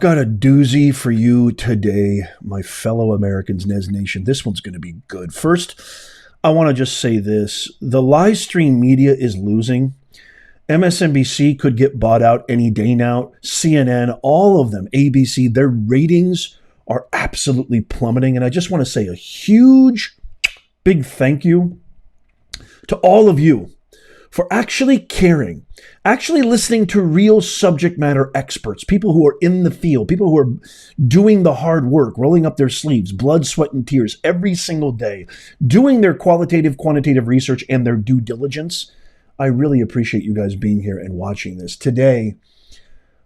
got a doozy for you today, my fellow Americans, Nez Nation. This one's going to be good. First, I want to just say this. The live stream media is losing. MSNBC could get bought out any day now. CNN, all of them, ABC, their ratings are absolutely plummeting. And I just want to say a huge, big thank you to all of you for actually caring, actually listening to real subject matter experts, people who are in the field, people who are doing the hard work, rolling up their sleeves, blood, sweat, and tears every single day, doing their qualitative, quantitative research and their due diligence. I really appreciate you guys being here and watching this. Today,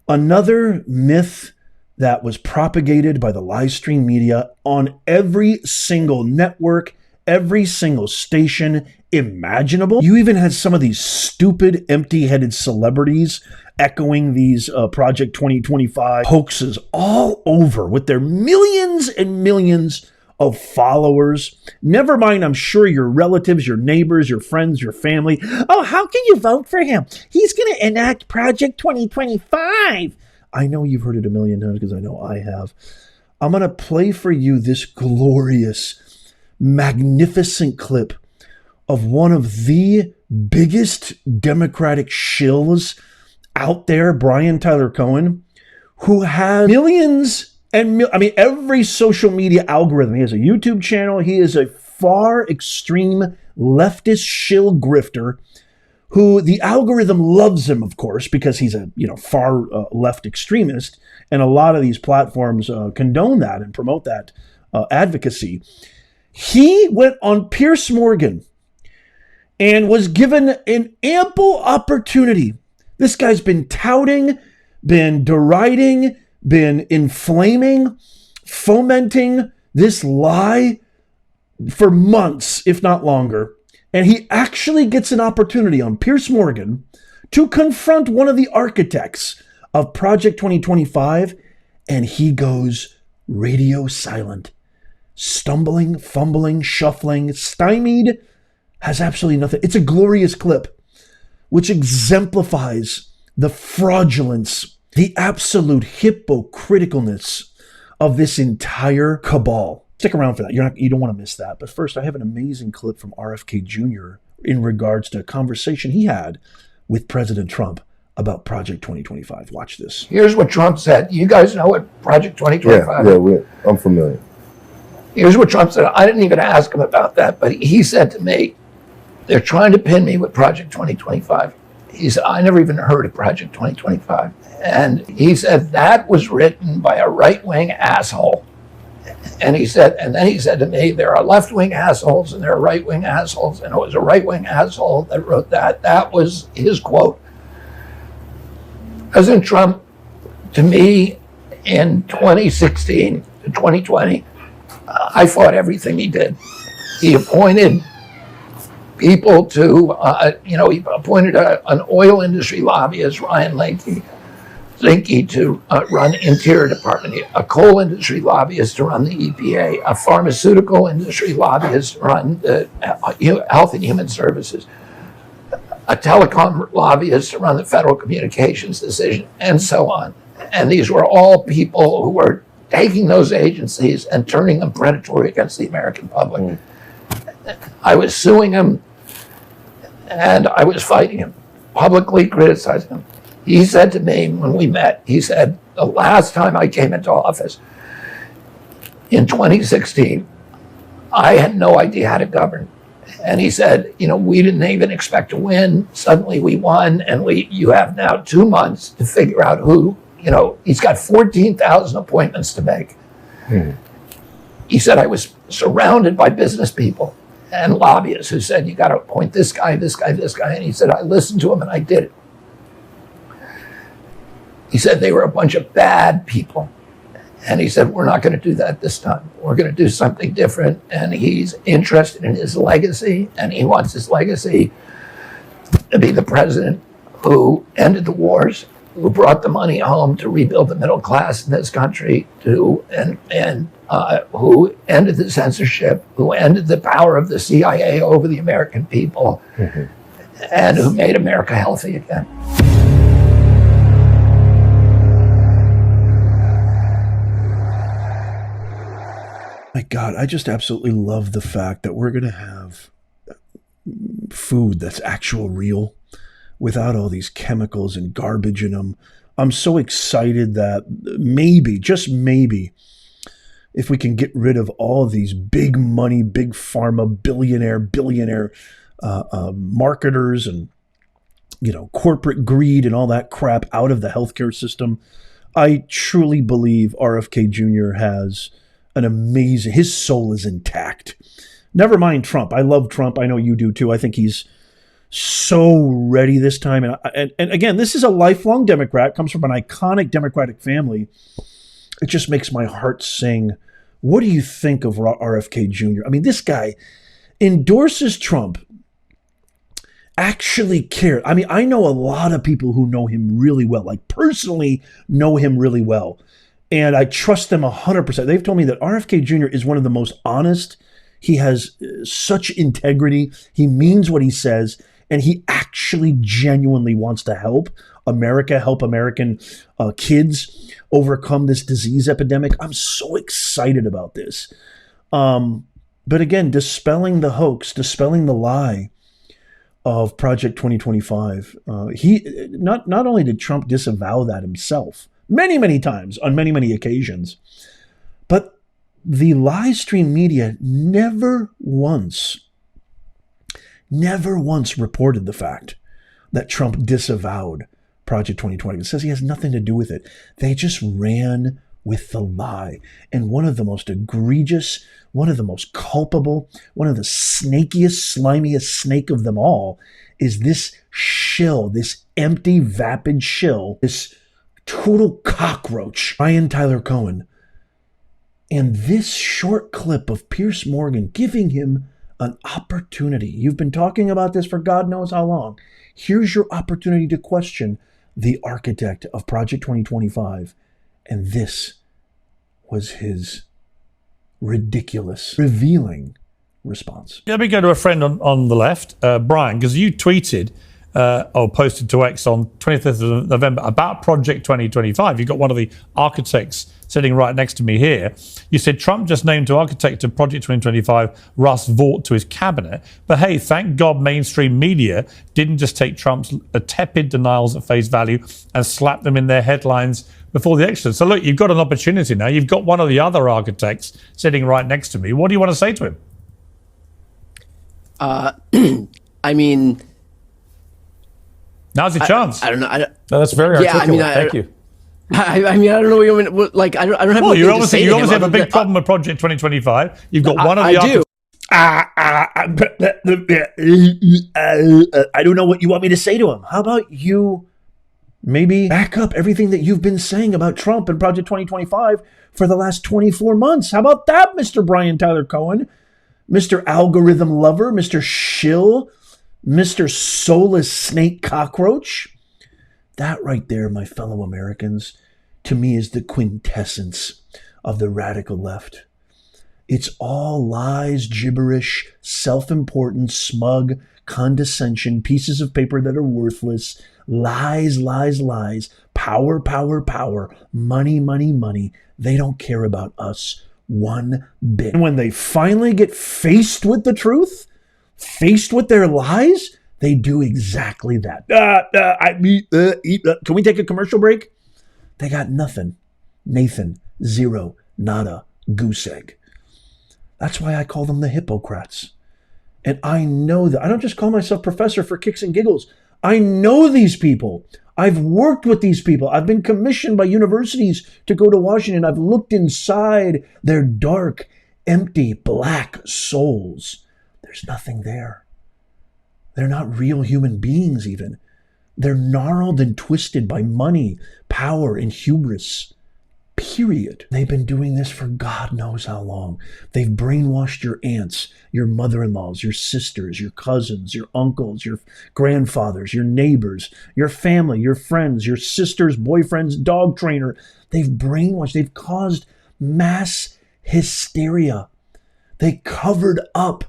another myth that was propagated by the live stream media on every single network, every single station imaginable. You even had some of these stupid, empty-headed celebrities echoing these Project 2025 hoaxes all over with their millions and millions of followers. Never mind, I'm sure your relatives, your neighbors, your friends, your family. Oh, how can you vote for him? He's going to enact Project 2025. I know you've heard it a million times because I know I have. I'm going to play for you this glorious, magnificent clip of one of the biggest Democratic shills out there, Bryan Tyler Cohen, who has millions and every social media algorithm. He has a YouTube channel. He is a far extreme leftist shill grifter who the algorithm loves him, of course, because he's a far left extremist. And a lot of these platforms condone that and promote that advocacy. He went on Piers Morgan and was given an ample opportunity. This guy's been touting, been deriding, been inflaming, fomenting this lie for months, if not longer. And he actually gets an opportunity on Piers Morgan to confront one of the architects of Project 2025, and he goes radio silent, stumbling, fumbling, shuffling, stymied, has absolutely nothing. It's a glorious clip which exemplifies the fraudulence, the absolute hypocriticalness of this entire cabal. Stick around for that. You don't want to miss that. But first, I have an amazing clip from RFK Jr. in regards to a conversation he had with President Trump about Project 2025. Watch this. Here's what Trump said. You guys know what Project 2025 is? Yeah, I'm familiar. Here's what Trump said. I didn't even ask him about that, but he said to me, they're trying to pin me with Project 2025. He said, I never even heard of Project 2025. And he said, that was written by a right-wing asshole. And then he said to me, there are left-wing assholes and there are right-wing assholes. And it was a right-wing asshole that wrote that. That was his quote. President Trump, to me, in 2016 to 2020, I fought everything he did. He appointed people to, he appointed an oil industry lobbyist, Ryan Zinke, to run Interior Department, a coal industry lobbyist to run the EPA, a pharmaceutical industry lobbyist to run the Health and Human Services, a telecom lobbyist to run the Federal Communications Decision, and so on. And these were all people who were taking those agencies and turning them predatory against the American public. I was suing him and I was fighting him, publicly criticizing him. He said to me when we met, he said, the last time I came into office in 2016, I had no idea how to govern. And he said, we didn't even expect to win. Suddenly we won, and you have now 2 months to figure out who, he's got 14,000 appointments to make. He said, I was surrounded by business people and lobbyists who said, you got to appoint this guy, this guy, this guy. And he said, I listened to him and I did it. He said they were a bunch of bad people. And he said, we're not going to do that this time. We're going to do something different. And he's interested in his legacy, and he wants his legacy to be the president who ended the wars, who brought the money home to rebuild the middle class in this country, who ended the censorship, who ended the power of the CIA over the American people, and who made America healthy again. My God, I just absolutely love the fact that we're going to have food that's actual real without all these chemicals and garbage in them. I'm so excited that maybe, just maybe, if we can get rid of all of these big money, big pharma, billionaire marketers and corporate greed and all that crap out of the healthcare system, I truly believe RFK Jr. has an amazing, his soul is intact. Never mind Trump. I love Trump. I know you do too. I think he's so ready this time. And again, this is a lifelong Democrat, comes from an iconic Democratic family. It just makes my heart sing. What do you think of RFK Jr.? I mean, this guy endorses Trump, actually cares. I mean, I know a lot of people who know him really well, like personally know him really well. And I trust them 100%. They've told me that RFK Jr. is one of the most honest. He has such integrity. He means what he says. And he actually genuinely wants to help America, help American kids overcome this disease epidemic. I'm so excited about this. But again, dispelling the hoax, dispelling the lie of Project 2025. He not only did Trump disavow that himself many times on many occasions, but the live stream media never once reported the fact that Trump disavowed Project 2020. It says he has nothing to do with it. They just ran with the lie. And one of the most egregious, one of the most culpable, one of the snakiest, slimiest snake of them all is this shill, this empty, vapid shill, this total cockroach, Bryan Tyler Cohen. And this short clip of Piers Morgan giving him an opportunity. You've been talking about this for God knows how long. Here's your opportunity to question the architect of Project 2025. And this was his ridiculous, revealing response. Let me go to a friend on the left, Bryan, because you tweeted or posted to X on 25th of November about Project 2025. You've got one of the architects sitting right next to me here. You said Trump just named to architect of Project 2025 Russ Vought to his cabinet. But hey, thank God mainstream media didn't just take Trump's tepid denials at face value and slap them in their headlines before the election. So look, you've got an opportunity now. You've got one of the other architects sitting right next to me. What do you want to say to him? I mean, now's your chance. I don't know. No, that's very articulate. Thank you. I mean, I don't know what you mean. Like, I don't have. Well, you obviously have a big problem with Project 2025. You've got one of the. I don't know what you want me to say to him. How about you maybe back up everything that you've been saying about Trump and Project 2025 for the last 24 months? How about that, Mr. Bryan Tyler Cohen, Mr. Algorithm Lover, Mr. Shill, Mr. Soulless Snake Cockroach? That right there, my fellow Americans, to me is the quintessence of the radical left. It's all lies, gibberish, self-important, smug, condescension, pieces of paper that are worthless, lies, power, money. They don't care about us one bit. And when they finally get faced with the truth, faced with their lies, they do exactly that. Can we take a commercial break? They got nothing. Nathan, zero, nada, goose egg. That's why I call them the Hippocrats. And I know that. I don't just call myself professor for kicks and giggles. I know these people. I've worked with these people. I've been commissioned by universities to go to Washington. I've looked inside their dark, empty, black souls. There's nothing there. They're not real human beings even. They're gnarled and twisted by money, power, and hubris. Period. They've been doing this for God knows how long. They've brainwashed your aunts, your mother-in-laws, your sisters, your cousins, your uncles, your grandfathers, your neighbors, your family, your friends, your sister's boyfriend's dog trainer. They've brainwashed. They've caused mass hysteria. They covered up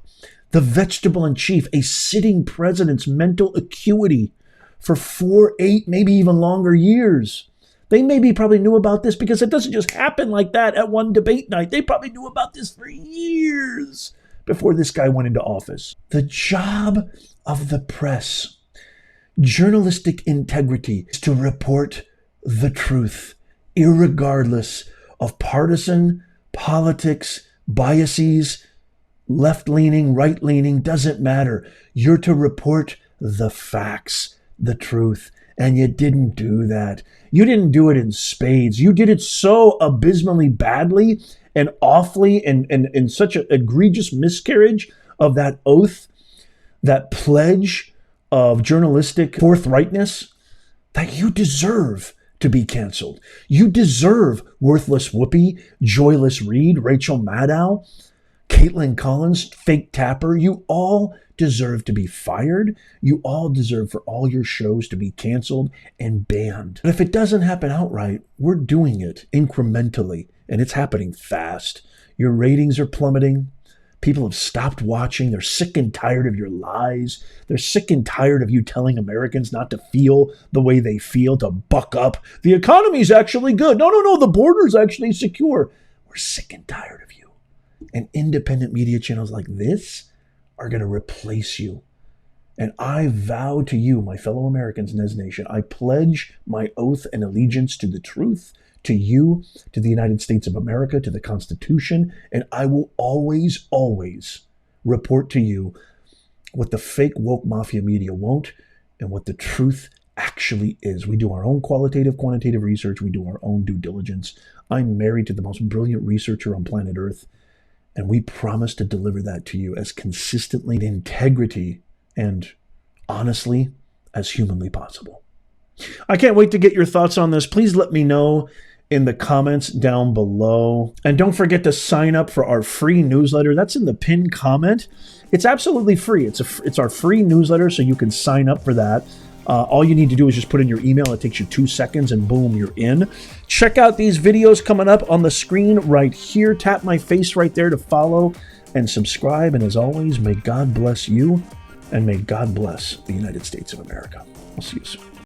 the vegetable in chief, a sitting president's mental acuity for 4, 8, maybe even longer years. They maybe probably knew about this because it doesn't just happen like that at one debate night. They probably knew about this for years before this guy went into office. The job of the press, journalistic integrity, is to report the truth, irregardless of partisan politics, biases, left-leaning, right-leaning, doesn't matter. You're to report the facts, the truth. And you didn't do that. You didn't do it in spades. You did it so abysmally badly and awfully and in such an egregious miscarriage of that oath, that pledge of journalistic forthrightness, that you deserve to be canceled. You deserve worthless Whoopi, joyless Reed, Rachel Maddow, Caitlin Collins, fake Tapper. You all deserve to be fired. You all deserve for all your shows to be canceled and banned. But if it doesn't happen outright, we're doing it incrementally, and it's happening fast. Your ratings are plummeting. People have stopped watching. They're sick and tired of your lies. They're sick and tired of you telling Americans not to feel the way they feel, to buck up. The economy's actually good. No, the border's actually secure. We're sick and tired of you. And independent media channels like this are going to replace you. And I vow to you, my fellow Americans, Nez Nation, I pledge my oath and allegiance to the truth, to you, to the United States of America, to the Constitution, and I will always, always report to you what the fake woke mafia media won't and what the truth actually is. We do our own qualitative, quantitative research. We do our own due diligence. I'm married to the most brilliant researcher on planet Earth, and we promise to deliver that to you as consistently, in integrity, and honestly as humanly possible. I can't wait to get your thoughts on this. Please let me know in the comments down below. And don't forget to sign up for our free newsletter. That's in the pinned comment. It's absolutely free. It's our free newsletter, so you can sign up for that. All you need to do is just put in your email. It takes you 2 seconds and boom, you're in. Check out these videos coming up on the screen right here. Tap my face right there to follow and subscribe. And as always, may God bless you and may God bless the United States of America. I'll see you soon.